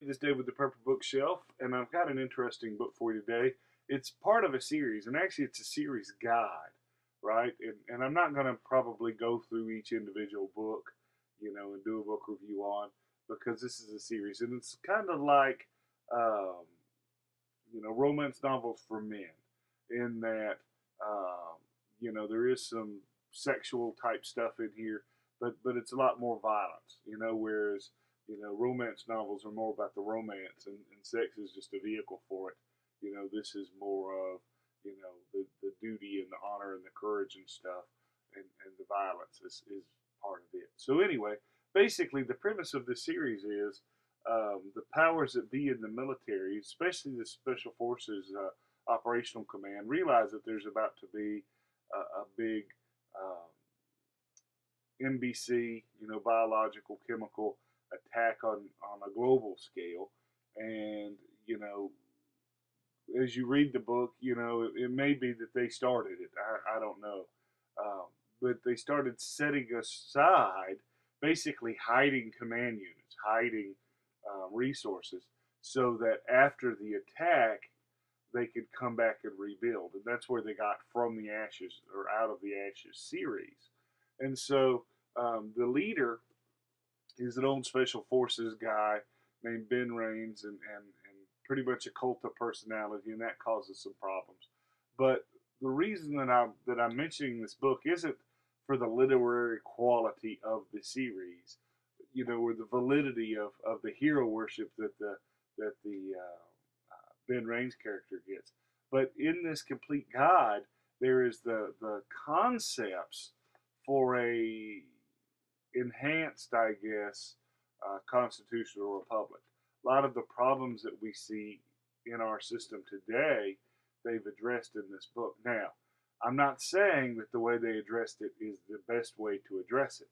This day with the Purple Bookshelf, and I've got an interesting book for you today. It's part of a series, and actually, it's a series guide, right? And I'm not going to probably go through each individual book, and do a book review on because this is a series, and it's kind of like, um, romance novels for men, in that, there is some sexual type stuff in here, but it's a lot more violence, whereas romance novels are more about the romance, and sex is just a vehicle for it. This is more of, the duty and the honor and the courage and stuff, and the violence is part of it. So, anyway, basically, the premise of this series is the powers that be in the military, especially the Special Forces Operational Command, realize that there's about to be a big um, NBC, biological, chemical attack on a global scale. And, as you read the book, it may be that they started it. I don't know. Um, but they started setting aside, basically hiding command units, hiding resources, so that after the attack, they could come back and rebuild. And that's where they got From the Ashes, or Out of the Ashes series. And so the leader is an old special forces guy named Ben Raines, and pretty much a cult of personality, and that causes some problems. But the reason that I'm mentioning this book isn't for the literary quality of the series, or the validity of the hero worship that the Ben Raines character gets. But in this complete guide, there is the concepts for a enhanced, I guess, constitutional republic. A lot of the problems that we see in our system today, they've addressed in this book. Now, I'm not saying that the way they addressed it is the best way to address it.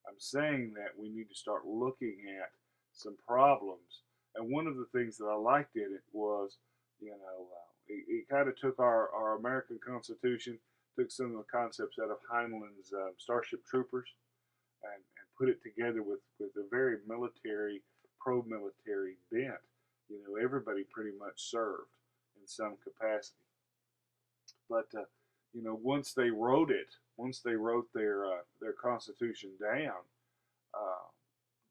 I'm saying that we need to start looking at some problems. And one of the things that I liked in it was, it kind of took our American Constitution, took some of the concepts out of Heinlein's Starship Troopers, and put it together with a very military, pro-military bent. Everybody pretty much served in some capacity. But once they wrote their Constitution down, uh,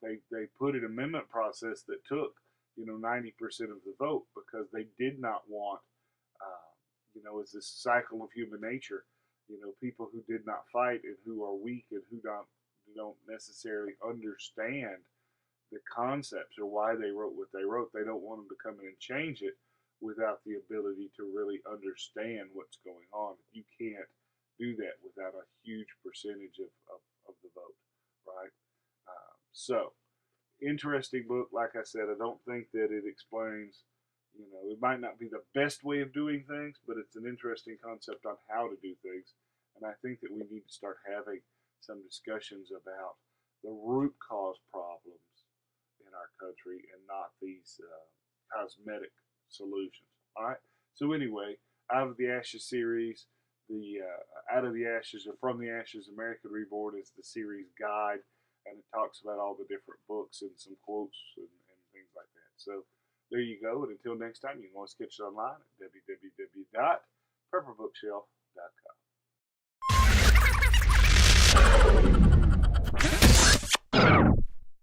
they put an amendment process that took 90% of the vote, because they did not want, it's this cycle of human nature. People who did not fight, and who are weak, and who don't necessarily understand the concepts or why they wrote what they wrote. They don't want them to come in and change it without the ability to really understand what's going on. You can't do that without a huge percentage of the vote, right? So, interesting book. Like I said, I don't think that it explains, it might not be the best way of doing things, but it's an interesting concept on how to do things. And I think that we need to start having some discussions about the root cause problems in our country, and not these cosmetic solutions. All right. So anyway, Out of the Ashes series, the Out of the Ashes or From the Ashes American Reborn is the series guide, and it talks about all the different books and some quotes and things like that. So there you go. And until next time, you can always catch it online at www.purplebookshelf.com.